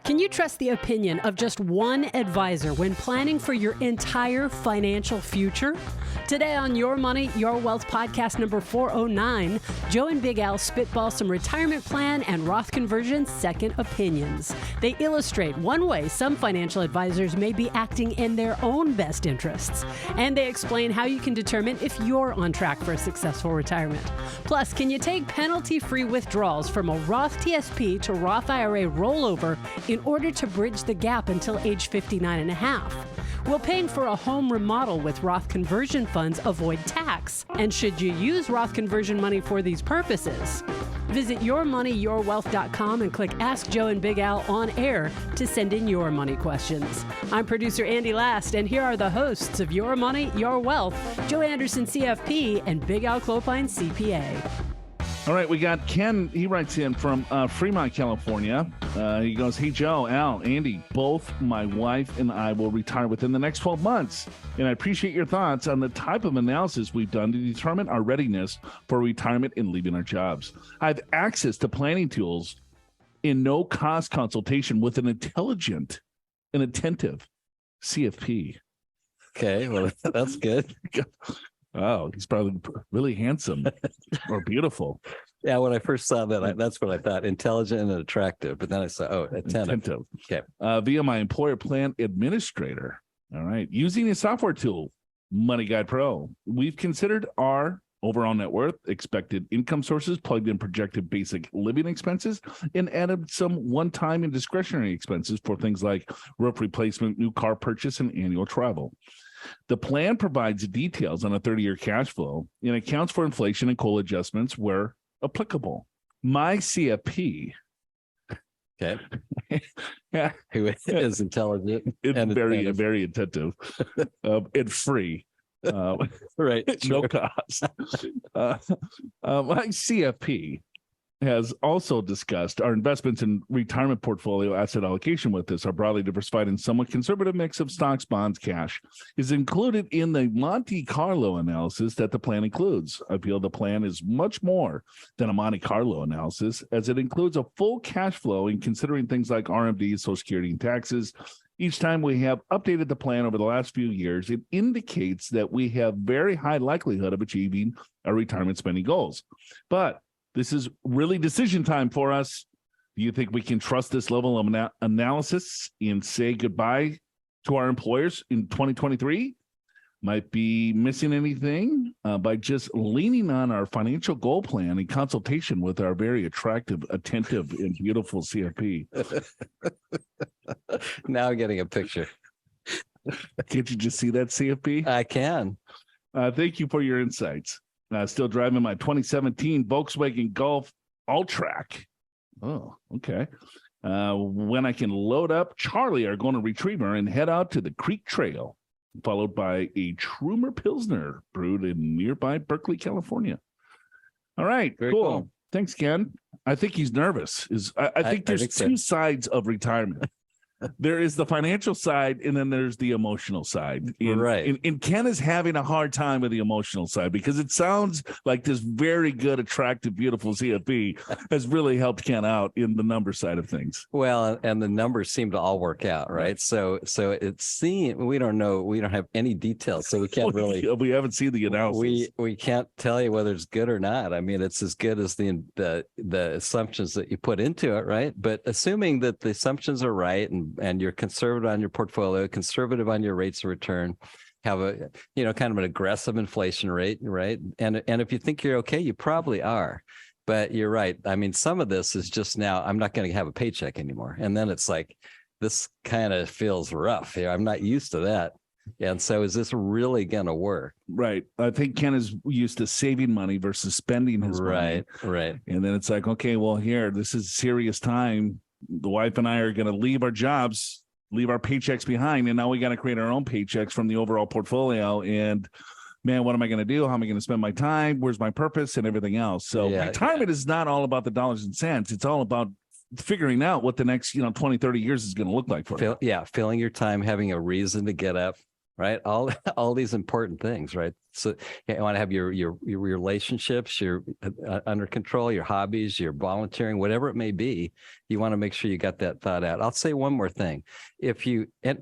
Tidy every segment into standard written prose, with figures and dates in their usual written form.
Can you trust the opinion of just one advisor when planning for your entire financial future? Today on Your Money, Your Wealth podcast number 409, Joe and Big Al spitball some retirement plan and Roth conversion second opinions. They illustrate one way some financial advisors may be acting in their own best interests. And they explain how you can determine if you're on track for a successful retirement. Plus, can you take penalty-free withdrawals from a Roth TSP to Roth IRA rollover in order to bridge the gap until age 59 and a half? Will paying for a home remodel with Roth conversion funds avoid tax? And should you use Roth conversion money for these purposes? Visit yourmoneyyourwealth.com and click Ask Joe and Big Al on air to send in your money questions. I'm producer Andy Last, and here are the hosts of Your Money, Your Wealth, Joe Anderson, CFP, and Big Al Clopine, CPA. All right, we got Ken. He writes in from Fremont, California. He goes, "Hey, Joe, Al, Andy, both my wife and I will retire within the next 12 months. And I appreciate your thoughts on the type of analysis we've done to determine our readiness for retirement and leaving our jobs. I have access to planning tools in no-cost consultation with an intelligent and attentive CFP." Okay, well, that's good. Oh, he's probably really handsome or beautiful. Yeah, when I first saw that, that's what I thought, intelligent and attractive. But then I saw, oh, attentive. Okay. Via my employer plan administrator. All right. Using a software tool, Money Guide Pro, we've considered our overall net worth, expected income sources, plugged in projected basic living expenses, and added some one-time and discretionary expenses for things like roof replacement, new car purchase, and annual travel. The plan provides details on a 30-year cash flow and accounts for inflation and COLA adjustments where applicable. My CFP, okay, who is intelligent and very attentive, and free, right? No cost. My CFP has also discussed our investments in retirement portfolio asset allocation with us. Our broadly diversified and somewhat conservative mix of stocks, bonds, cash is included in the Monte Carlo analysis that the plan includes. I feel the plan is much more than a Monte Carlo analysis, as it includes a full cash flow in considering things like RMD, Social Security, and taxes. Each time we have updated the plan over the last few years, it indicates that we have very high likelihood of achieving our retirement spending goals. But this is really decision time for us. Do you think we can trust this level of analysis and say goodbye to our employers in 2023? Might be missing anything by just leaning on our financial goal plan in consultation with our very attractive, attentive, and beautiful CFP. Now getting a picture. Can't you just see that, CFP? I can. Thank you for your insights. Still driving my 2017 Volkswagen Golf Alltrack. Oh, okay. When I can load up Charlie, our golden retriever, and head out to the Creek Trail, followed by a Trumer Pilsner brewed in nearby Berkeley, California. All right, Very cool. Thanks, Ken. I think he's nervous. I think there's two sides of retirement. There is the financial side, and then there's the emotional side. Right. And Ken is having a hard time with the emotional side because it sounds like this very good, attractive, beautiful CFP has really helped Ken out in the number side of things. Well, and the numbers seem to all work out, right? So it seems we don't know. We don't have any details, so we can't really. We haven't seen the analysis. We can't tell you whether it's good or not. I mean, it's as good as the assumptions that you put into it, right? But assuming that the assumptions are right and you're conservative on your portfolio, conservative on your rates of return, have a, kind of an aggressive inflation rate, right? And if you think you're okay, you probably are. But you're right. I mean, some of this is just now, I'm not going to have a paycheck anymore. And then it's like, this kind of feels rough. I'm not used to that. And so is this really going to work? Right. I think Ken is used to saving money versus spending his money. Right. And then it's like, okay, well, here, this is a serious time. The wife and I are going to leave our jobs, leave our paychecks behind, and now we got to create our own paychecks from the overall portfolio. And man, what am I going to do? How am I going to spend my time? Where's my purpose and everything else? So retirement is not all about the dollars and cents. It's all about figuring out what the next, 20, 30 years is going to look like for you. Filling your time, having a reason to get up, right? All these important things, right? So you want to have your relationships, your under control, your hobbies, your volunteering, whatever it may be. You want to make sure you got that thought out. I'll say one more thing.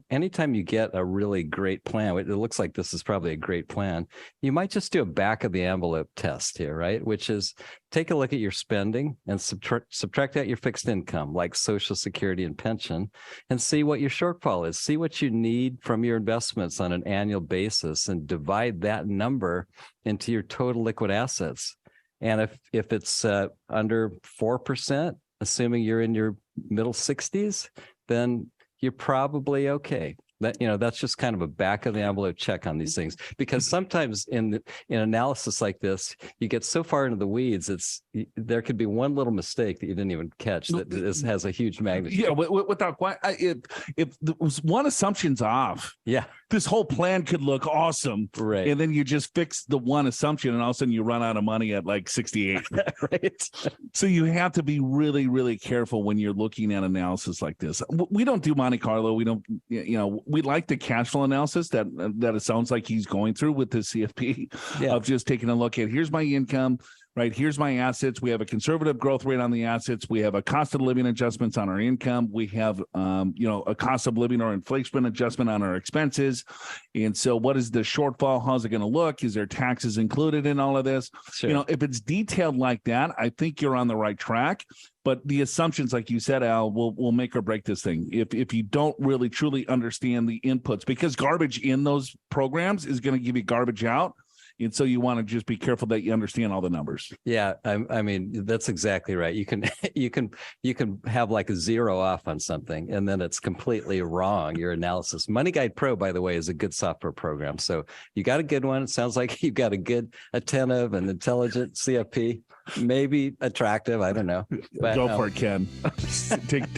Anytime you get a really great plan, it looks like this is probably a great plan, you might just do a back of the envelope test here, right? Which is take a look at your spending and subtract out your fixed income, like Social Security and pension, and see what your shortfall is. See what you need from your investments on an annual basis and divide that number into your total liquid assets. And if it's under 4%, assuming you're in your middle 60s, then you're probably okay. That's just kind of a back of the envelope check on these things, because sometimes in analysis like this, you get so far into the weeds, there could be one little mistake that you didn't even catch that has a huge magnitude. Yeah, without if one assumption's off, yeah, this whole plan could look awesome, right? And then you just fix the one assumption, and all of a sudden you run out of money at like 68. Right. So you have to be really, really careful when you're looking at analysis like this. We don't do Monte Carlo. We don't, we like the cash flow analysis that it sounds like he's going through with the CFP, of just taking a look at, here's my income, right? Here's my assets. We have a conservative growth rate on the assets. We have a cost of living adjustments on our income. We have, a cost of living or inflation adjustment on our expenses. And so what is the shortfall? How's it going to look? Is there taxes included in all of this? Sure. If it's detailed like that, I think you're on the right track. But the assumptions, like you said, Al, will make or break this thing. If you don't really truly understand the inputs, because garbage in those programs is going to give you garbage out. And so you want to just be careful that you understand all the numbers. Yeah, I mean, that's exactly right. You can have like a 0 off on something, and then it's completely wrong, your analysis. Money Guide Pro, by the way, is a good software program. So you got a good one. It sounds like you've got a good, attentive, and intelligent CFP. Maybe attractive. I don't know. But, go for it, Ken. Take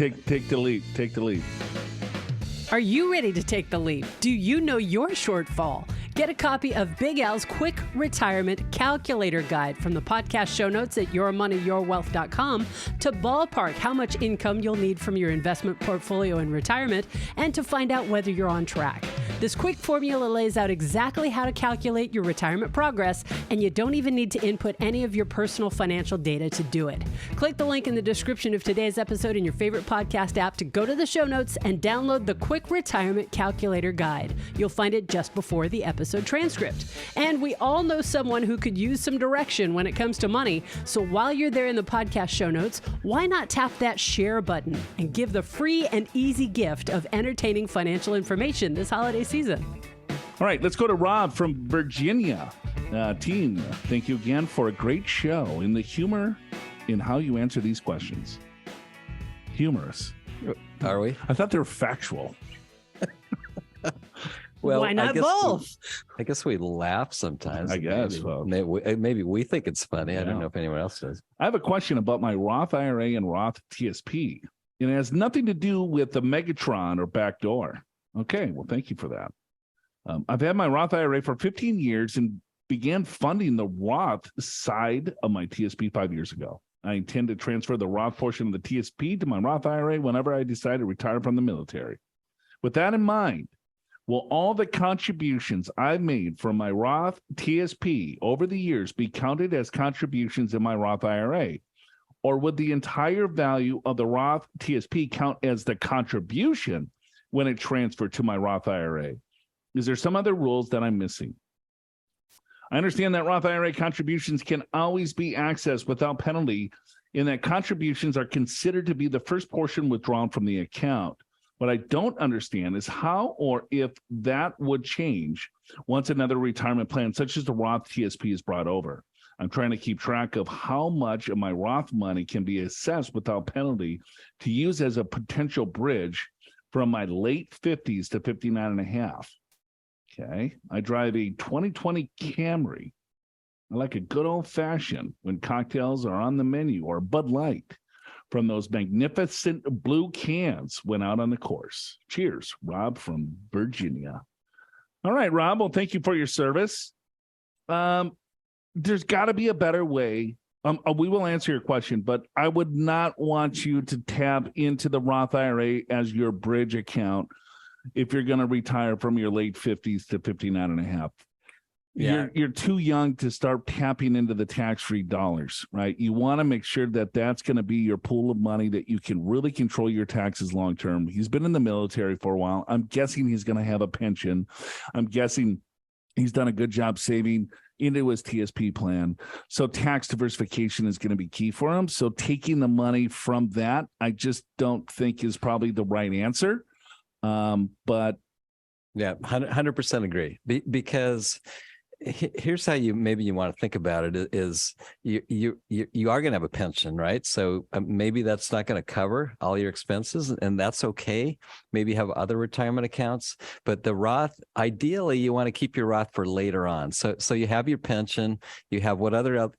the leap. Take the leap. Are you ready to take the leap? Do you know your shortfall? Get a copy of Big Al's Quick Retirement Calculator Guide from the podcast show notes at yourmoneyyourwealth.com to ballpark how much income you'll need from your investment portfolio in retirement and to find out whether you're on track. This quick formula lays out exactly how to calculate your retirement progress, and you don't even need to input any of your personal financial data to do it. Click the link in the description of today's episode in your favorite podcast app to go to the show notes and download the Quick Retirement Calculator Guide. You'll find it just before the episode transcript. And we all know someone who could use some direction when it comes to money. So while you're there in the podcast show notes, why not tap that share button and give the free and easy gift of entertaining financial information this holiday season? All right, let's go to Rob from Virginia. Team, thank you again for a great show in the humor in how you answer these questions. Humorous. Are we? I thought they were factual. Well, why not both? I guess we laugh sometimes. I guess. Maybe we think it's funny. I don't know if anyone else does. I have a question about my Roth IRA and Roth TSP. And it has nothing to do with the Megatron or backdoor. Okay, well, thank you for that. I've had my Roth IRA for 15 years and began funding the Roth side of my TSP 5 years ago. I intend to transfer the Roth portion of the TSP to my Roth IRA whenever I decide to retire from the military. With that in mind, will all the contributions I've made from my Roth TSP over the years be counted as contributions in my Roth IRA? Or would the entire value of the Roth TSP count as the contribution when it transferred to my Roth IRA? Is there some other rules that I'm missing? I understand that Roth IRA contributions can always be accessed without penalty, and that contributions are considered to be the first portion withdrawn from the account. What I don't understand is how or if that would change once another retirement plan, such as the Roth TSP, is brought over. I'm trying to keep track of how much of my Roth money can be assessed without penalty to use as a potential bridge from my late 50s to 59 and a half. Okay. I drive a 2020 Camry. I like a good old fashioned when cocktails are on the menu, or Bud Light from those magnificent blue cans when out on the course. Cheers, Rob from Virginia. All right, Rob. Well, thank you for your service. There's got to be a better way. We will answer your question, but I would not want you to tap into the Roth IRA as your bridge account if you're going to retire from your late 50s to 59 and a half. Yeah. You're too young to start tapping into the tax-free dollars, right? You want to make sure that that's going to be your pool of money that you can really control your taxes long-term. He's been in the military for a while. I'm guessing he's going to have a pension. I'm guessing he's done a good job saving into his TSP plan. So tax diversification is going to be key for him. So taking the money from that, I just don't think is probably the right answer. But yeah, 100% agree. Because here's how you want to think about it is you are going to have a pension, right? So maybe that's not going to cover all your expenses, and that's okay. Maybe you have other retirement accounts, but the Roth, ideally you want to keep your Roth for later on. So you have your pension, you have what other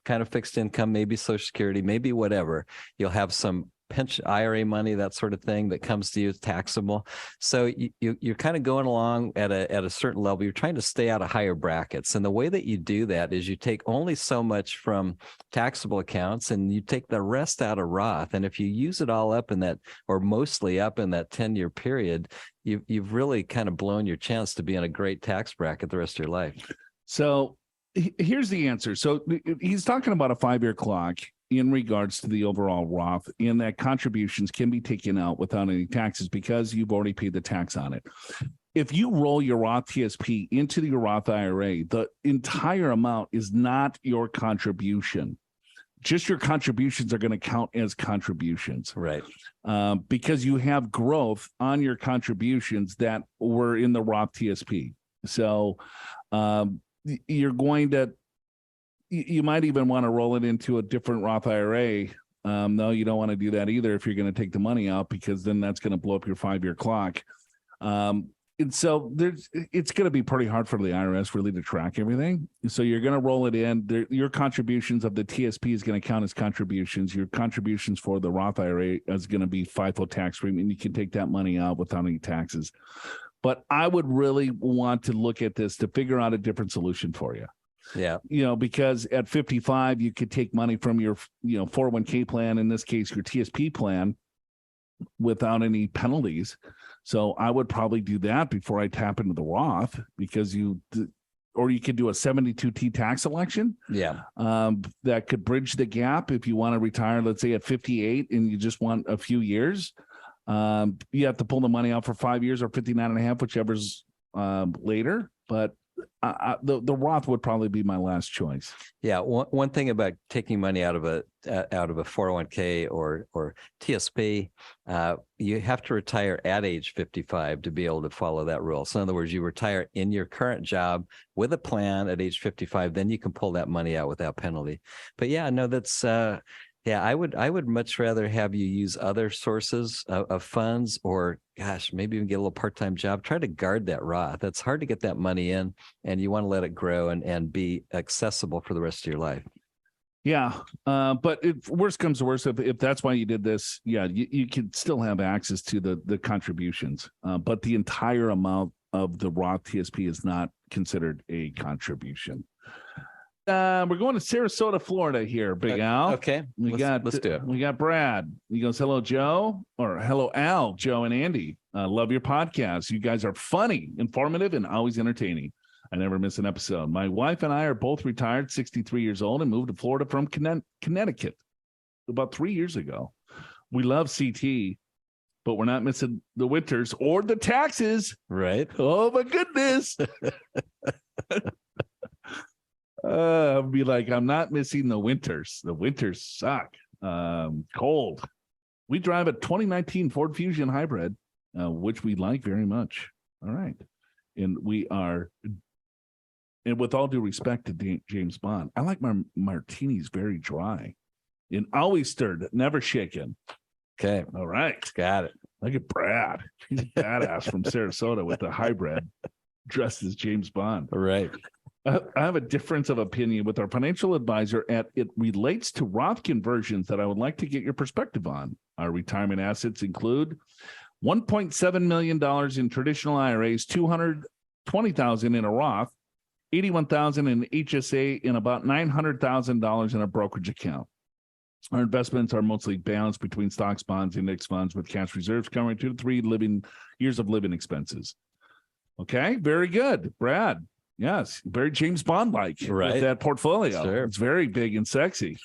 kind of fixed income, maybe Social Security, maybe whatever. You'll have some pension, IRA money, that sort of thing that comes to you is taxable. So you're kind of going along at a certain level. You're trying to stay out of higher brackets. And the way that you do that is you take only so much from taxable accounts and you take the rest out of Roth. And if you use it all up in that, or mostly up in that 10-year period, you've really kind of blown your chance to be in a great tax bracket the rest of your life. So here's the answer. So he's talking about a 5-year clock in regards to the overall Roth, in that contributions can be taken out without any taxes because you've already paid the tax on it. If you roll your Roth TSP into your Roth IRA, the entire amount is not your contribution. Just your contributions are going to count as contributions. Right. Because you have growth on your contributions that were in the Roth TSP. So you're going to, you might even want to roll it into a different Roth IRA. No, you don't want to do that either if you're going to take the money out, because then that's going to blow up your 5-year clock. And so it's going to be pretty hard for the IRS really to track everything. So you're going to roll it in. Your contributions of the TSP is going to count as contributions. Your contributions for the Roth IRA is going to be FIFO tax free, and you can take that money out without any taxes. But I would really want to look at this to figure out a different solution for you. Yeah. Because at 55, you could take money from your, 401k plan, in this case, your TSP plan, without any penalties. So I would probably do that before I tap into the Roth, because or you could do a 72T tax election. Yeah. That could bridge the gap if you want to retire, let's say at 58 and you just want a few years. You have to pull the money out for 5 years or 59 and a half, whichever's later. But the Roth would probably be my last choice. Yeah, one thing about taking money out of a 401k or TSP, you have to retire at age 55 to be able to follow that rule. So in other words, you retire in your current job with a plan at age 55, then you can pull that money out without penalty. But yeah, no, that's yeah, I would much rather have you use other sources of funds, or gosh, maybe even get a little part-time job. Try to guard that Roth. It's hard to get that money in, and you want to let it grow and be accessible for the rest of your life. Yeah, but if worst comes to worst, if that's why you did this, yeah, you can still have access to the contributions, but the entire amount of the Roth TSP is not considered a contribution. We're going to Sarasota, Florida here, Big Al. Okay, let's do it. We got Brad. He goes, hello, Joe, or hello, Al, Joe, and Andy. Love your podcast. You guys are funny, informative, and always entertaining. I never miss an episode. My wife and I are both retired, 63 years old, and moved to Florida from Connecticut about 3 years ago. We love CT, but we're not missing the winters or the taxes. Right. Oh, my goodness. I'll be like, I'm not missing the winters. The winters suck. Cold. We drive a 2019 Ford Fusion hybrid, which we like very much. All right. And with all due respect to James Bond, I like my martinis very dry and always stirred, never shaken. Okay. All right. Got it. Look at Brad. He's a badass from Sarasota with the hybrid dressed as James Bond. All right. I have a difference of opinion with our financial advisor it relates to Roth conversions that I would like to get your perspective on. Our retirement assets include $1.7 million in traditional IRAs, $220,000 in a Roth, $81,000 in HSA, and about $900,000 in a brokerage account. Our investments are mostly balanced between stocks, bonds, index funds with cash reserves covering 2 to 3 years of living expenses. Okay, very good, Brad. Yes, very James Bond-like with that portfolio. Sure. It's very big and sexy.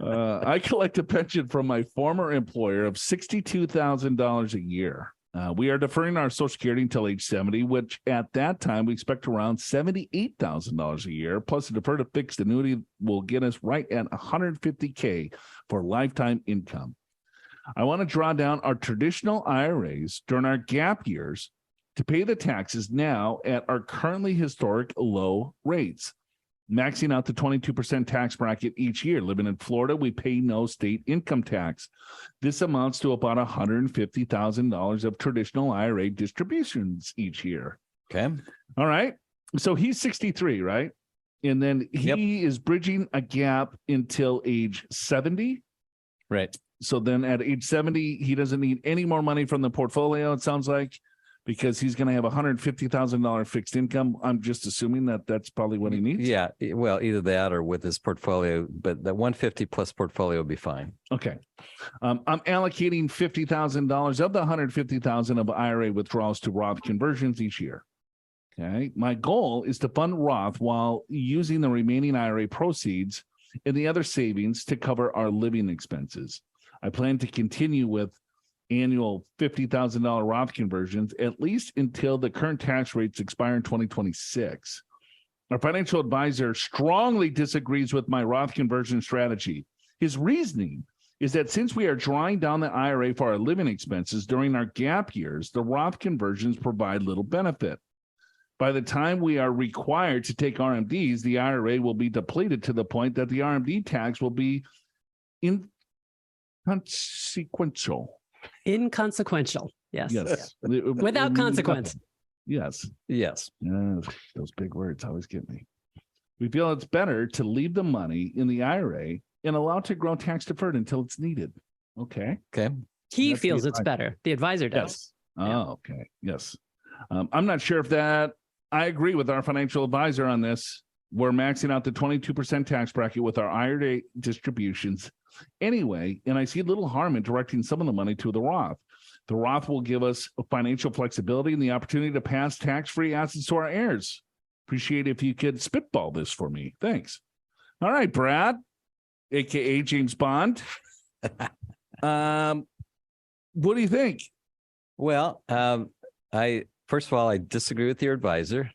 I collect a pension from my former employer of $62,000 a year. We are deferring our Social Security until age 70, which at that time we expect around $78,000 a year. Plus, a deferred fixed annuity will get us right at $150K for lifetime income. I want to draw down our traditional IRAs during our gap years to pay the taxes now at our currently historic low rates, maxing out the 22% tax bracket each year. Living in Florida, we pay no state income tax. This amounts to about $150,000 of traditional IRA distributions each year. Okay. All right. So he's 63, right? And then he is bridging a gap until age 70. Right. So then at age 70, he doesn't need any more money from the portfolio, it sounds like, because he's going to have $150,000 fixed income. I'm just assuming that that's probably what he needs. Yeah. Well, either that or with his portfolio, but the 150 plus portfolio will be fine. Okay. I'm allocating $50,000 of the $150,000 of IRA withdrawals to Roth conversions each year. Okay. My goal is to fund Roth while using the remaining IRA proceeds and the other savings to cover our living expenses. I plan to continue with annual $50,000 Roth conversions, at least until the current tax rates expire in 2026. Our financial advisor strongly disagrees with my Roth conversion strategy. His reasoning is that since we are drawing down the IRA for our living expenses during our gap years, the Roth conversions provide little benefit. By the time we are required to take RMDs, the IRA will be depleted to the point that the RMD tax will be inconsequential. Inconsequential. Yes. Yes. Without consequence. Yes. Yes. Those big words always get me. We feel it's better to leave the money in the IRA and allow it to grow tax deferred until it's needed. Okay. Okay. He feels it's better. The advisor does. Yes. Oh, okay. Yes. I'm not sure if that, I agree with our financial advisor on this. We're maxing out the 22% tax bracket with our IRA distributions anyway, and I see little harm in directing some of the money to the Roth. The Roth will give us financial flexibility and the opportunity to pass tax-free assets to our heirs. Appreciate if you could spitball this for me. Thanks. All right, Brad, aka James Bond. What do you think? Well, first of all, I disagree with your advisor,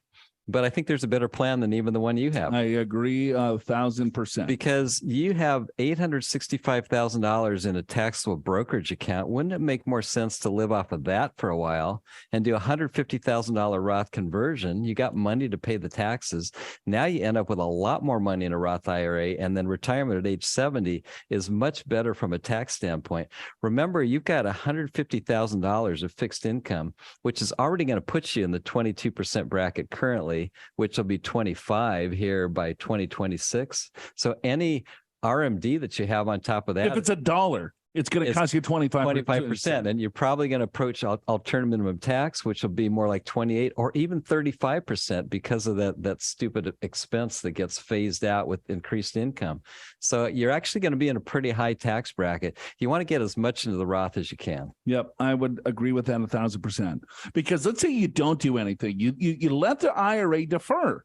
but I think there's a better plan than even the one you have. I agree 1,000%. Because you have $865,000 in a taxable brokerage account. Wouldn't it make more sense to live off of that for a while and do a $150,000 Roth conversion? You got money to pay the taxes. Now you end up with a lot more money in a Roth IRA, and then retirement at age 70 is much better from a tax standpoint. Remember, you've got $150,000 of fixed income, which is already going to put you in the 22% bracket currently, which will be 25 here by 2026. So any RMD that you have on top of that, if it's $1, it's going to cost you 25%, and you're probably going to approach alternative minimum tax, which will be more like 28 or even 35% because of that stupid expense that gets phased out with increased income. So you're actually going to be in a pretty high tax bracket. You want to get as much into the Roth as you can. Yep, I would agree with that 1,000%. Because let's say you don't do anything, you let the IRA defer.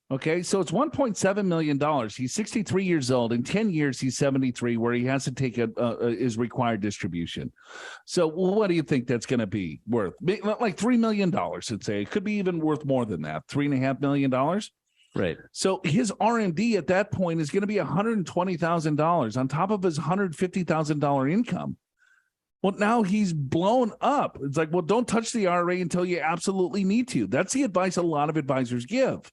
Okay, so it's $1.7 million. He's 63 years old. In 10 years, he's 73, where he has to take his required distribution. So what do you think that's going to be worth? Like $3 million, let's say. It could be even worth more than that, $3.5 million. Right. So his RMD at that point is going to be $120,000 on top of his $150,000 income. Well, now he's blown up. It's like, well, don't touch the IRA until you absolutely need to. That's the advice a lot of advisors give.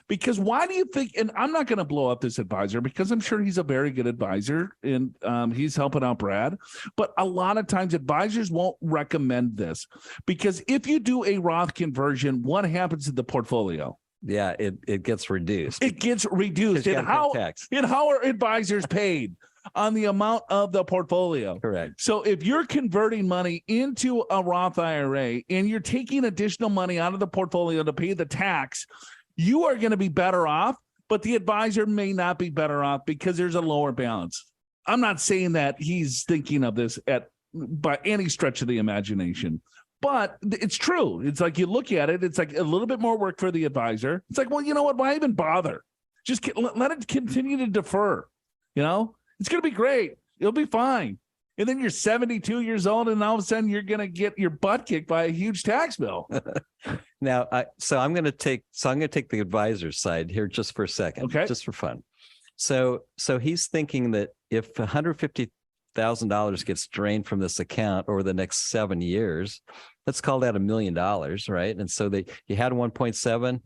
Because why do you think, and I'm not going to blow up this advisor because I'm sure he's a very good advisor and he's helping out Brad, but a lot of times advisors won't recommend this because if you do a Roth conversion, what happens to the portfolio? Yeah, it gets reduced. It gets reduced. And how are advisors paid? On the amount of the portfolio. Correct. So if you're converting money into a Roth IRA and you're taking additional money out of the portfolio to pay the tax, you are going to be better off, but the advisor may not be better off because there's a lower balance. I'm not saying that he's thinking of this by any stretch of the imagination, but it's true. It's like you look at it, it's like a little bit more work for the advisor. It's like, well, you know what? Why even bother? Just let it continue to defer. You know, it's going to be great. It'll be fine. And then you're 72 years old, and all of a sudden you're going to get your butt kicked by a huge tax bill. Now, I'm going to take the advisor's side here just for a second, okay, just for fun. So he's thinking that if $150,000 gets drained from this account over the next 7 years, let's call that $1 million, right? And so you had 1.7.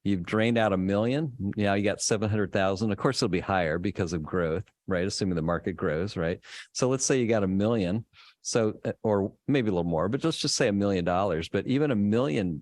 You've drained out $1 million. Now you got 700,000. Of course, it'll be higher because of growth, right? Assuming the market grows, right? So let's say you got $1 million. So, or maybe a little more, but let's just say $1 million. But even $1 million,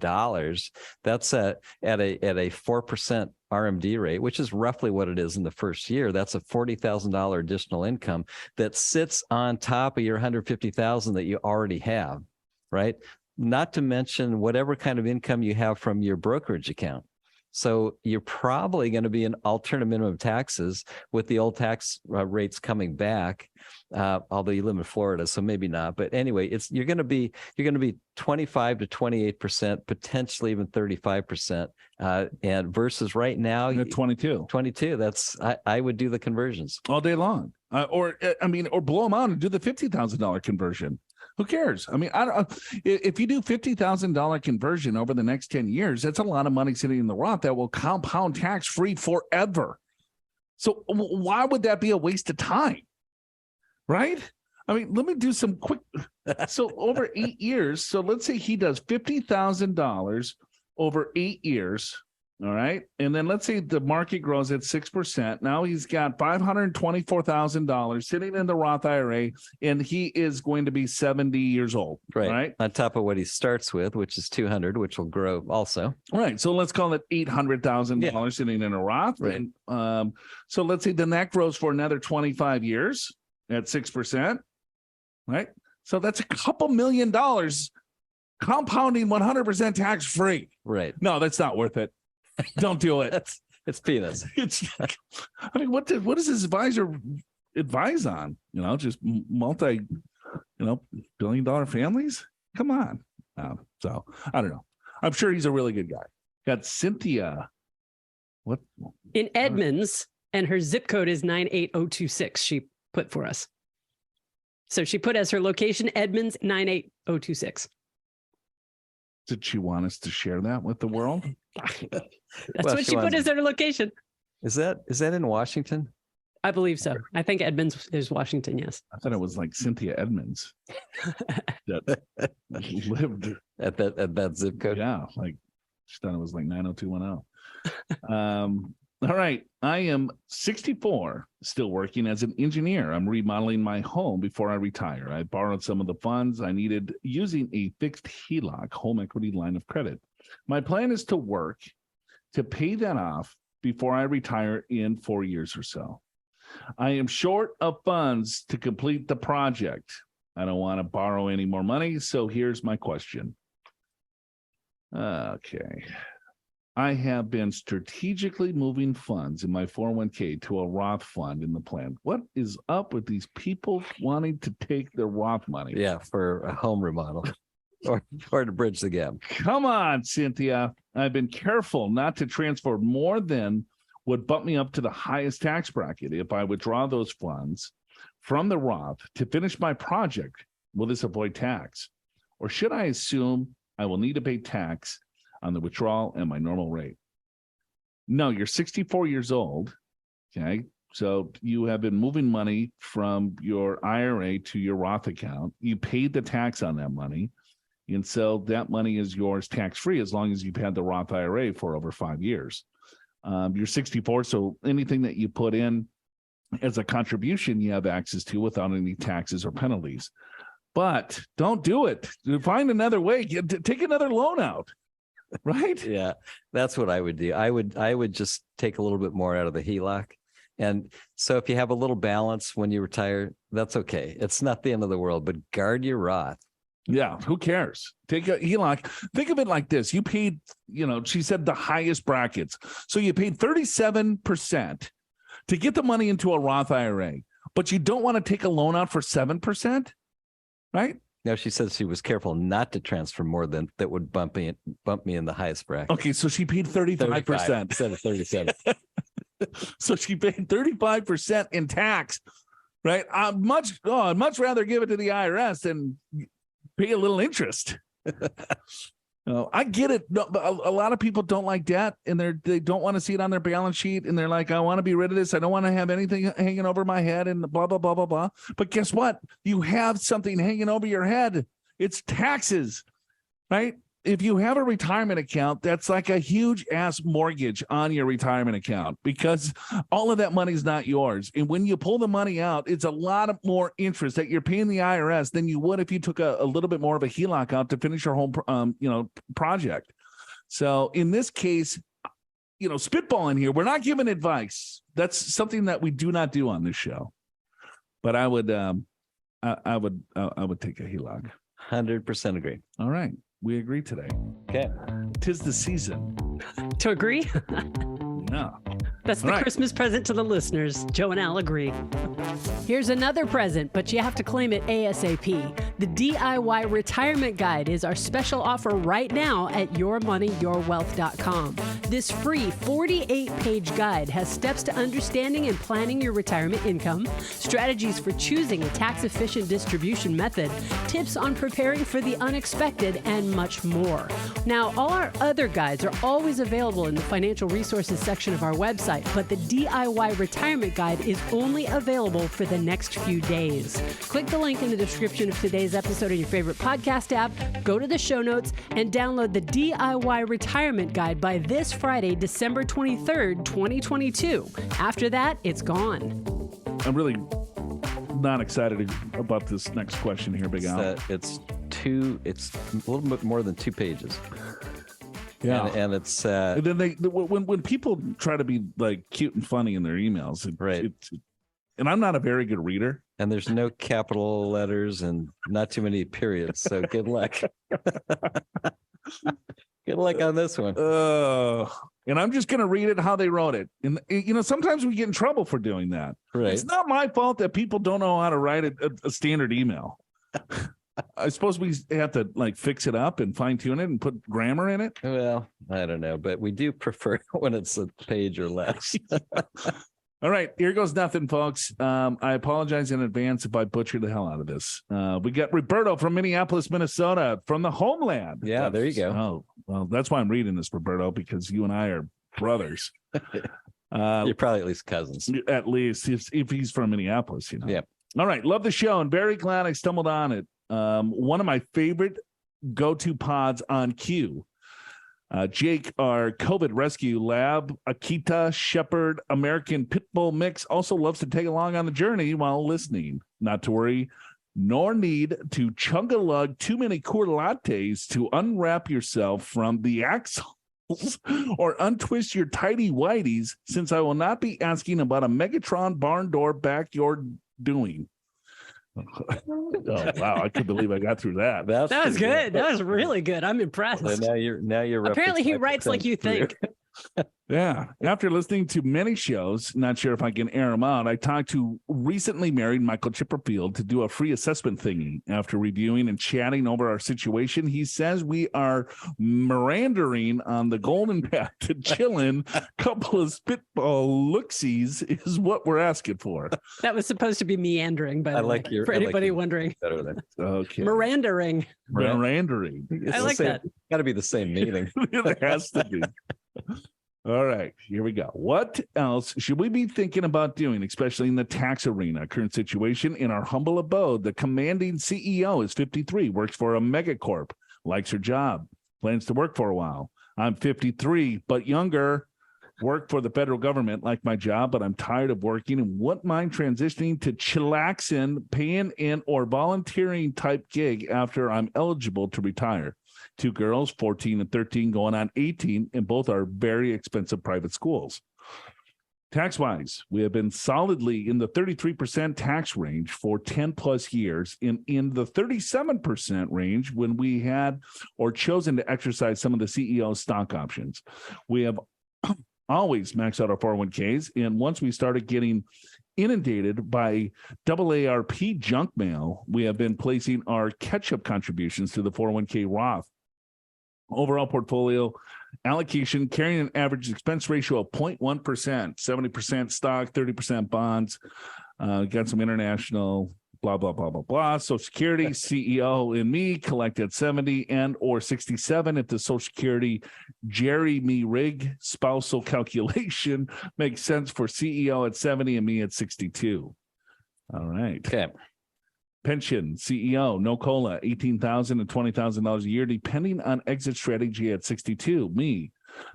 that's at a 4% RMD rate, which is roughly what it is in the first year. That's a $40,000 additional income that sits on top of your $150,000 that you already have, right? Not to mention whatever kind of income you have from your brokerage account. So you're probably going to be in alternative minimum taxes with the old tax rates coming back, although you live in Florida, so maybe not. But anyway, you're going to be 25 to 28%, potentially even 35%, and versus right now 22. That's I would do the conversions all day long, or blow them out and do the $50,000 conversion. Who cares? I mean, if you do $50,000 conversion over the next 10 years, that's a lot of money sitting in the Roth that will compound tax-free forever. So why would that be a waste of time? Right? I mean, let me do some quick. So over 8 years, so let's say he does $50,000 over 8 years. All right. And then let's say the market grows at 6%. Now he's got $524,000 sitting in the Roth IRA, and he is going to be 70 years old. Right. On top of what he starts with, which is 200, which will grow also. Right. So let's call it $800,000 sitting in a Roth. Right. And, so let's say then that grows for another 25 years at 6%. Right. So that's a couple $1 million compounding 100% tax free. Right. No, that's not worth it. Don't do it. It's peanuts. I mean, what does this advisor advise on? You know, just billion-dollar families? Come on. So I don't know. I'm sure he's a really good guy. Got Cynthia. What? In Edmonds, and her zip code is 98026. She put for us. So she put as her location Edmonds 98026. Did she want us to share that with the world? That's what she put as her location. Is that in Washington? I believe so. I think Edmonds is Washington, yes. I thought it was like Cynthia Edmonds that lived at that zip code. Yeah, like she thought it was like 90210. All right. I am 64, still working as an engineer. I'm remodeling my home before I retire. I borrowed some of the funds I needed using a fixed HELOC, home equity line of credit. My plan is to work to pay that off before I retire in 4 years or so. I am short of funds to complete the project. I don't want to borrow any more money, so here's my question. Okay. I have been strategically moving funds in my 401k to a Roth fund in the plan. What is up with these people wanting to take their Roth money? Yeah, for a home remodel or to bridge the gap. Come on, Cynthia. I've been careful not to transfer more than would bump me up to the highest tax bracket. If I withdraw those funds from the Roth to finish my project, will this avoid tax? Or should I assume I will need to pay tax on the withdrawal and my normal rate? No, you're 64 years old. Okay. So you have been moving money from your IRA to your Roth account. You paid the tax on that money. And so that money is yours tax-free as long as you've had the Roth IRA for over 5 years. You're 64. So anything that you put in as a contribution, you have access to without any taxes or penalties. But don't do it. Find another way. Take another loan out. Right? Yeah, that's what I would do. I would just take a little bit more out of the HELOC. And so if you have a little balance when you retire, that's okay. It's not the end of the world, but guard your Roth. Yeah, who cares? Take a HELOC. Think of it like this. You paid, she said the highest brackets. So you paid 37% to get the money into a Roth IRA. but you don't want to take a loan out for 7%, right? No, she says she was careful not to transfer more than that would bump me in the highest bracket. Okay, so she paid 35% instead of 37. So she paid 35% in tax, right? I'd much rather give it to the IRS than pay a little interest. I get it. No, but a lot of people don't like debt, and they don't want to see it on their balance sheet, and they're like, I want to be rid of this. I don't want to have anything hanging over my head, and blah, blah, blah, blah, blah. But guess what? You have something hanging over your head. It's taxes, right? If you have a retirement account, that's like a huge ass mortgage on your retirement account, because all of that money is not yours. And when you pull the money out, it's a lot of more interest that you're paying the IRS than you would if you took a little bit more of a HELOC out to finish your home, project. So in this case, spitballing here, we're not giving advice. That's something that we do not do on this show. But I would take a HELOC. 100% agree. All right. We agree today. Okay. 'Tis the season. To agree? Yeah. That's the Christmas present to the listeners. Joe and Al agree. Here's another present, but you have to claim it ASAP. The DIY Retirement Guide is our special offer right now at yourmoneyyourwealth.com. This free 48-page guide has steps to understanding and planning your retirement income, strategies for choosing a tax-efficient distribution method, tips on preparing for the unexpected, and much more. Now, all our other guides are always available in the financial resources section of our website, but the DIY Retirement Guide is only available for the next few days. Click the link in the description of today's episode in your favorite podcast app, go to the show notes, and download the DIY Retirement Guide by this Friday, December 23rd, 2022. After that, it's gone. I'm really not excited about this next question here, Big Al. It's a little bit more than 2 pages. Yeah, and it's and then when people try to be like cute and funny in their emails, and I'm not a very good reader. And there's no capital letters and not too many periods. So good luck. Good luck on this one. And I'm just going to read it how they wrote it. And, sometimes we get in trouble for doing that. Right. It's not my fault that people don't know how to write a standard email. I suppose we have to fix it up and fine tune it and put grammar in it. Well, I don't know, but we do prefer when it's a page or less. All right, here goes nothing, folks. I apologize in advance if I butchered the hell out of this. We got Roberto from Minneapolis, Minnesota, from the homeland. Yeah, there you go. Oh, well, that's why I'm reading this, Roberto, because you and I are brothers. You're probably at least cousins. At least if he's from Minneapolis, Yeah. All right, love the show and very glad I stumbled on it. One of my favorite go-to pods on Q. Jake, our COVID rescue lab, Akita Shepherd American Pitbull mix, also loves to take along on the journey while listening. Not to worry, nor need to chug-a-lug too many Coors lattes to unwrap yourself from the axles or untwist your tidy whities, since I will not be asking about a Megatron barn door backyard doing. Oh wow! I couldn't believe I got through that. That was good. That was really good. I'm impressed. So now you're apparently he writes like you think. Yeah. After listening to many shows, not sure if I can air them out, I talked to recently married Michael Chipperfield to do a free assessment thingy. After reviewing and chatting over our situation, he says we are meandering on the golden path to chillin'. Couple of spitball looksies is what we're asking for. That was supposed to be meandering, by the way. For anybody wondering. Better than okay. Mirandering. I like that. Got to be the same meaning. It has to be. All right, here we go. What else should we be thinking about doing, especially in the tax arena? Current situation in our humble abode. The commanding CEO is 53, works for a megacorp, likes her job, plans to work for a while. I'm 53, but younger, work for the federal government, like my job, but I'm tired of working and wouldn't mind transitioning to chillaxing, paying in, or volunteering type gig after I'm eligible to retire. 2 girls, 14 and 13, going on 18, and both are very expensive private schools. Tax-wise, we have been solidly in the 33% tax range for 10 plus years, and in the 37% range when we had or chosen to exercise some of the CEO stock options. We have always maxed out our 401ks, and once we started getting inundated by AARP junk mail, we have been placing our catch-up contributions to the 401k Roth. Overall portfolio allocation carrying an average expense ratio of 0.1%, 70% stock, 30% bonds. Got some international blah, blah, blah, blah, blah. Social Security, CEO and me collect at 70 and or 67 if the Social Security Jerry me rig spousal calculation makes sense for CEO at 70 and me at 62. All right. Okay. Pension, CEO, no COLA, $18,000 to $20,000 a year, depending on exit strategy at 62. Me,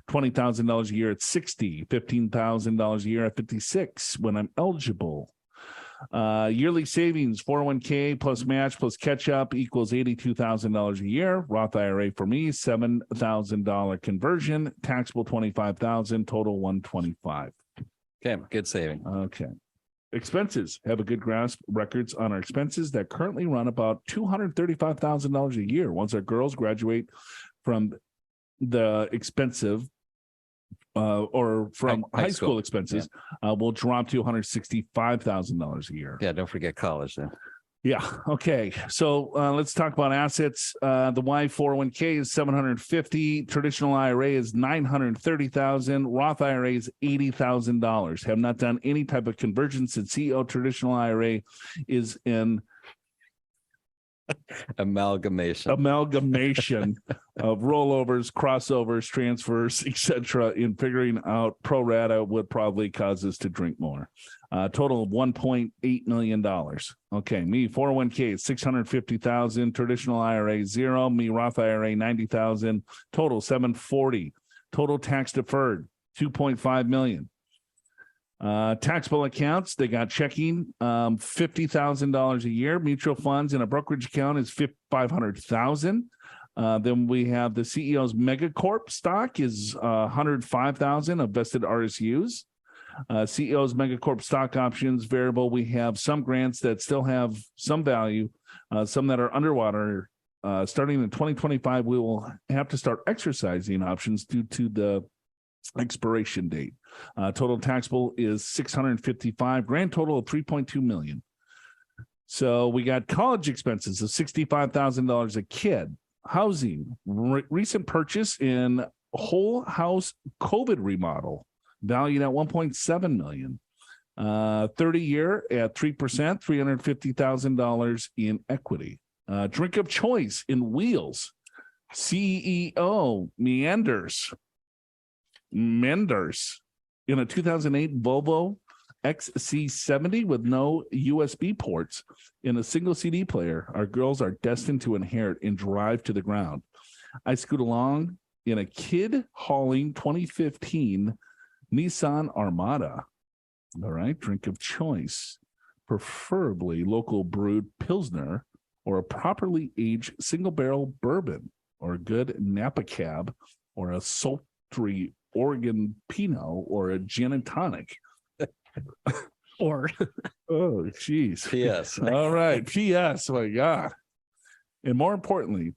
$20,000 a year at 60, $15,000 a year at 56 when I'm eligible. Yearly savings, 401k plus match plus catch up equals $82,000 a year. Roth IRA for me, $7,000 conversion, taxable $25,000, total $125,000. Okay, good saving. Okay. Expenses, have a good grasp records on our expenses that currently run about $235,000 a year. Once our girls graduate from the expensive or from high school expenses, we'll drop to $165,000 a year. Yeah, don't forget college then. Yeah. Okay. So let's talk about assets. The Y 401k is $750,000. Traditional IRA is $930,000. Roth IRA is $80,000. Have not done any type of conversion since CEO. Traditional IRA is in amalgamation of rollovers, crossovers, transfers, etc. in figuring out pro rata would probably cause us to drink more. Total of $1.8 million. Okay, me 401k $650,000, traditional IRA 0, me Roth IRA $90,000, total $740,000, total tax deferred $2.5 million. Taxable accounts, they got checking $50,000 a year. Mutual funds in a brokerage account is $500,000. Then we have the CEO's Megacorp stock is $105,000 of vested RSUs. CEO's Megacorp stock options variable. We have some grants that still have some value, some that are underwater. Starting in 2025, we will have to start exercising options due to the expiration date. Total taxable is $655,000, grand total of $3.2 million. So we got college expenses of $65,000 a kid, housing, recent purchase in whole house COVID remodel, valued at $1.7 million. 30-year at 3%, $350,000 in equity. Drink of choice in Wheels, CEO Menders in a 2008 Volvo XC70 with no USB ports in a single CD player. Our girls are destined to inherit and drive to the ground. I scoot along in a kid hauling 2015 Nissan Armada. All right, drink of choice, preferably local brewed Pilsner or a properly aged single barrel bourbon or a good Napa Cab or a sultry Oregon Pinot or a gin and tonic. Or oh geez. P.S. All right. P.S. My God. And more importantly,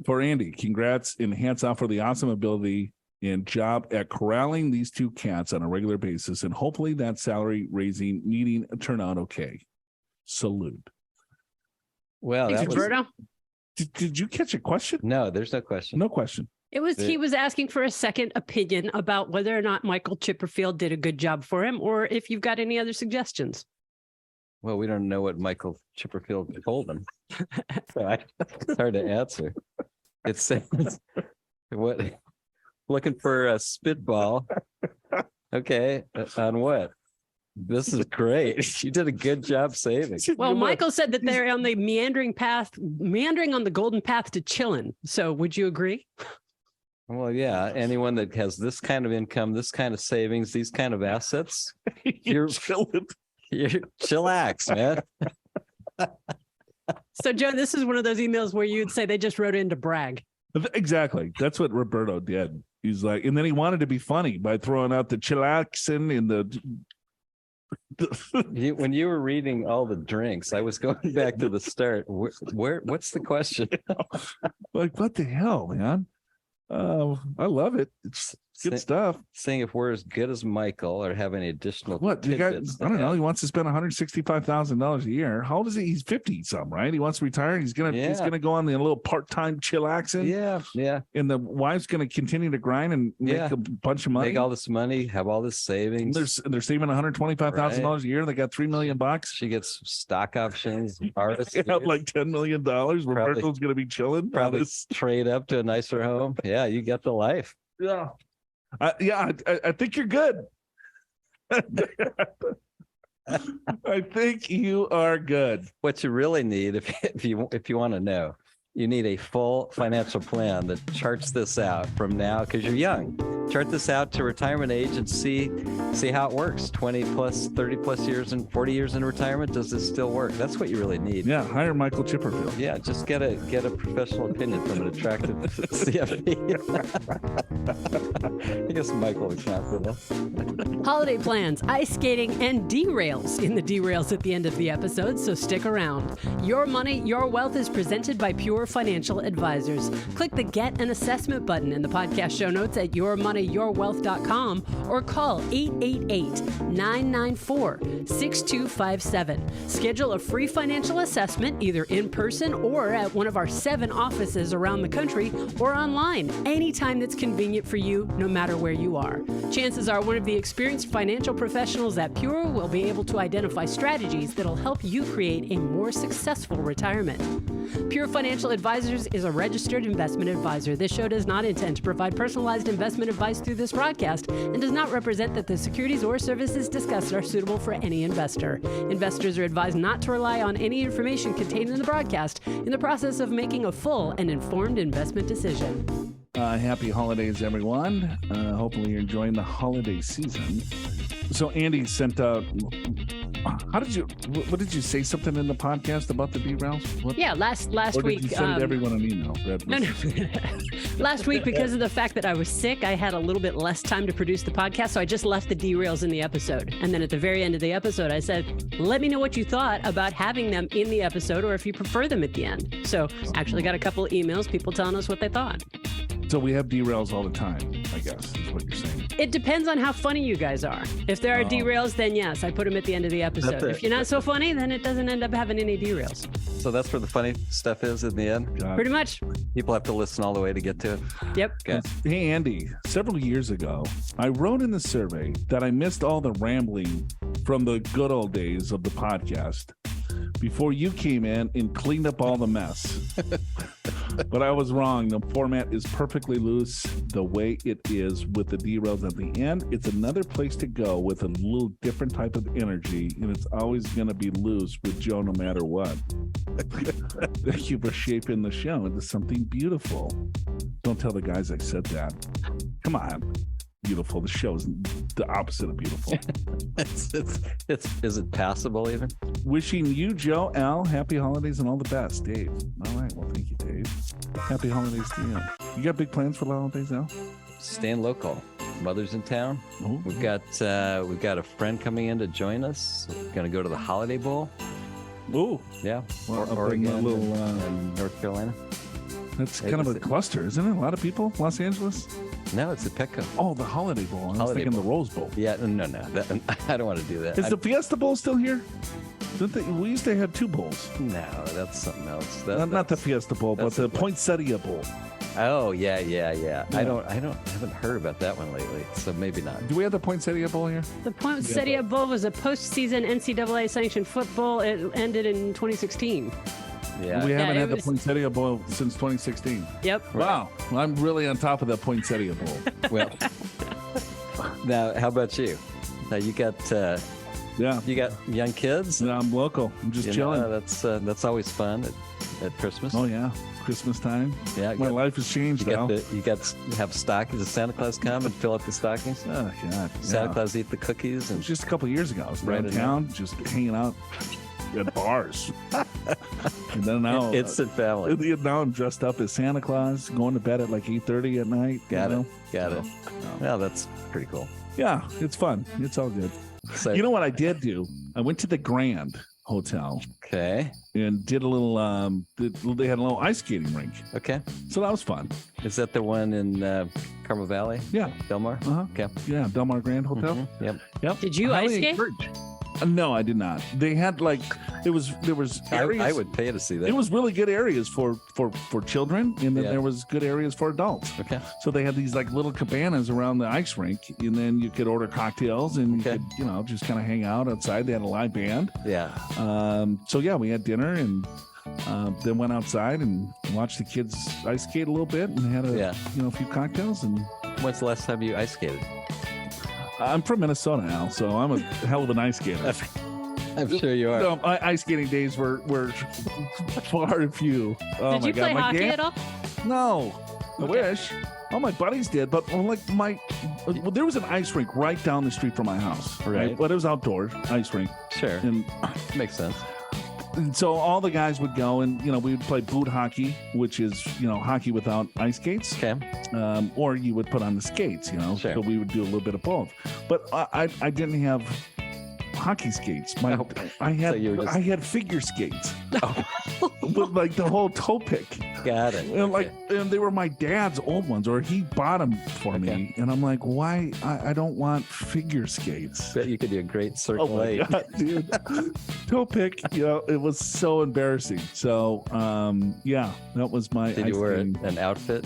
for Andy, congrats and hats off for the awesome ability and job at corralling these two cats on a regular basis, and hopefully that salary raising meeting turn out okay. Salute. Well, Thanks, Roberto. Did you catch a question? No, there's no question. No question. He was asking for a second opinion about whether or not Michael Chipperfield did a good job for him, or if you've got any other suggestions. Well, we don't know what Michael Chipperfield told him, so it's hard to answer. It says what looking for a spitball. Okay, on what? This is great. You did a good job saving. Well, Michael said that they're on the meandering on the golden path to chillin'. So would you agree? Well, yeah. Anyone that has this kind of income, this kind of savings, these kind of assets, you're chilling. You're chillax, man. So, Joe, this is one of those emails where you'd say they just wrote in to brag. Exactly. That's what Roberto did. He's like, and then he wanted to be funny by throwing out the chillaxing in the. When you were reading all the drinks, I was going back to the start. What's the question? Like, what the hell, man? I love it. It's Good stuff. Seeing if we're as good as Michael or have any additional. What you got? I don't know. He wants to spend $165,000 a year. How old is he? He's 50 something, right? He wants to retire. He's gonna go on the little part-time chillaxing. Yeah. And the wife's gonna continue to grind and make a bunch of money. Make all this money, have all this savings. They're saving $125,000 a year. They got $3 million. She gets stock options. Artists like $10 million. Roberto's gonna be chilling. Probably trade up to a nicer home. Yeah, you get the life. Yeah. I think you're good. I think you are good. What you really need, if you want to know, you need a full financial plan that charts this out from now, because you're young. Chart this out to retirement age and see how it works. 20 plus, 30 plus years and 40 years in retirement. Does this still work? That's what you really need. Yeah, hire Michael Chipperfield. Yeah, just get a professional opinion from an attractive CFP. I guess Michael would count for that. Holiday plans, ice skating, and derails in the derails at the end of the episode, so stick around. Your Money, Your Wealth is presented by Pure Financial Advisors. Click the Get an Assessment button in the podcast show notes at yourmoneyyourwealth.com or call 888-994-6257. Schedule a free financial assessment either in person or at one of our 7 offices around the country or online anytime that's convenient for you, no matter where you are. Chances are one of the experienced financial professionals at Pure will be able to identify strategies that'll help you create a more successful retirement. Pure Financial Advisors is a registered investment advisor. This show does not intend to provide personalized investment advice through this broadcast and does not represent that the securities or services discussed are suitable for any investor. Investors are advised not to rely on any information contained in the broadcast in the process of making a full and informed investment decision. Happy holidays, everyone. Hopefully you're enjoying the holiday season. So Andy sent out, what did you say something in the podcast about the derails? Yeah, last week. Did you send everyone an email? No. Last week, because of the fact that I was sick, I had a little bit less time to produce the podcast, so I just left the derails in the episode. And then at the very end of the episode, I said, let me know what you thought about having them in the episode or if you prefer them at the end. So actually got a couple of emails, people telling us what they thought. So we have derails all the time, I guess, is what you're saying. It depends on how funny you guys are. If there are derails, then yes, I put them at the end of the episode. If you're not so funny, then it doesn't end up having any derails. So that's where the funny stuff is in the end? Pretty much. People have to listen all the way to get to it? Yep. Okay. Hey, Andy, several years ago, I wrote in the survey that I missed all the rambling from the good old days of the podcast before you came in and cleaned up all the mess. But I was wrong. The format is perfectly loose the way it is with the derails at the end. It's another place to go with a little different type of energy, and it's always going to be loose with Joe no matter what. Thank you for shaping the show into something beautiful. Don't tell the guys I said that. Come on. Beautiful. The show is the opposite of beautiful. Is it passable even? Wishing you, Joe, Al, happy holidays and all the best. Dave. All right. Well, thank you, Dave. Happy holidays to you. You got big plans for the holidays, Al? Staying local. Mother's in town. Oh. We've got a friend coming in to join us. We're going to go to the Holiday Bowl. Oh. Yeah. Well, Oregon and North Carolina. That's kind of a cluster, isn't it? A lot of people? Los Angeles? No, it's a Petco. Oh, the Holiday Bowl. I was thinking the Rose Bowl. Yeah, no. I don't want to do that. Is the Fiesta Bowl still here? We used to have 2 bowls. No, that's something else. Not the Fiesta Bowl, but the Poinsettia Bowl. Oh, yeah. I haven't heard about that one lately, so maybe not. Do we have the Poinsettia Bowl here? The Poinsettia Bowl was a postseason NCAA sanctioned football. It ended in 202016. Yeah. We haven't had the Poinsettia Bowl since 2016. Yep. Wow. Well, I'm really on top of the Poinsettia Bowl. Well, now, how about you? Now, you got young kids? No, I'm local. I'm just chilling. That's always fun at Christmas. Oh, yeah. Christmas time. Yeah. My life has changed now. You got to have stockings. Does Santa Claus come and fill up the stockings? Oh, God. Santa Claus eat the cookies? It was just a couple of years ago. I was around town, just hanging out at bars. And then now instant family. Now I'm dressed up as Santa Claus, going to bed at like 8:30 at night. Got it. No. Yeah, that's pretty cool. Yeah, it's fun. It's all good. So, you know what I did do? I went to the Grand Hotel. Okay. And did a little. They had a little ice skating rink. Okay. So that was fun. Is that the one in Carmel Valley? Yeah. Del Mar? Uh-huh. Okay. Yeah, Del Mar Grand Hotel. Yep. Yep. Did you Highly ice skate? encouraged. No, I did not. They had there was areas. I would pay to see that. It was really good areas for children, and then Yeah. there was good areas for adults. Okay. So they had these like little cabanas around the ice rink, and then you could order cocktails and Okay. you could, just kind of hang out outside. They had a live band. Yeah. So yeah, we had dinner and then went outside and watched the kids ice skate a little bit and had a few cocktails. And When's the last time you ice skated? I'm from Minnesota now, so I'm a hell of an ice skater. I'm sure you are. No, my ice skating days were far and few. Oh Did my you God, play my hockey dad- at all? No, I Okay. wish. All my buddies did, but there was an ice rink right down the street from my house. Right. But it was outdoors, ice rink, Sure. and Makes sense. so all the guys would go and we would play boot hockey, which is hockey without ice skates. Okay. Or you would put on the skates. Sure. So we would do a little bit of both. But I didn't have hockey skates. I had figure skates with like the whole toe pick. Got it. And they were my dad's old ones, or he bought them for me. And I'm like, why? I don't want figure skates. Bet you could do a great Oh circle my eight. God, dude. Toe pick, it was so embarrassing. So, that was my Did ice you wear skating. an outfit?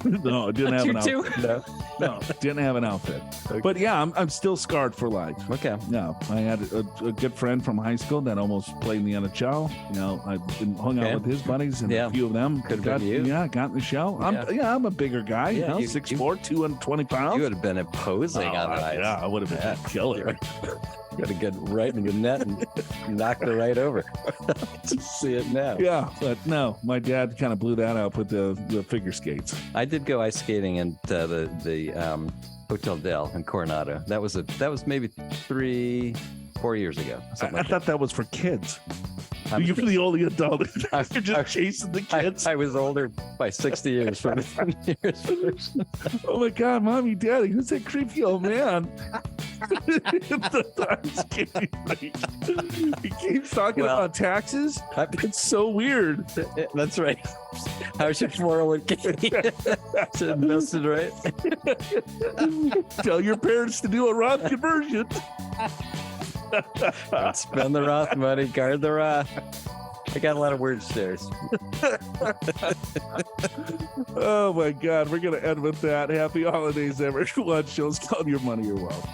No, I didn't have an You outfit. No, didn't have an outfit. Okay. But yeah, I'm still scarred for life. Okay. No, I had a good friend from high school that almost played in the NHL. I hung Okay. out with his buddies, and Yeah. a few of them Could've been you. Yeah, got in the show. I'm a bigger guy. Yeah, you- 6'4", 220 pounds. You would have been imposing on the ice. Yeah, I would have been a killer. Got to get right in the net and knock it right over. Just see it now. Yeah, but no, my dad kind of blew that up with the figure skates. I did go ice skating at the Hotel Del in Coronado. That was maybe 3-4 years ago. Something I like thought that was for kids. that. You're the only adult. I- You're just chasing the kids. I was older by 60 years from years. Oh my God, mommy, daddy, who's that creepy old man? It's kidding. He keeps talking Well, about taxes. It's so weird. That's right. How's your 401k? It's invested right. Tell your parents to do a Roth conversion. Don't spend the Roth money, guard the Roth. I got a lot of word shares. Oh my God, we're gonna end with that. Happy holidays, everyone. Show's called Your Money, Your Wealth.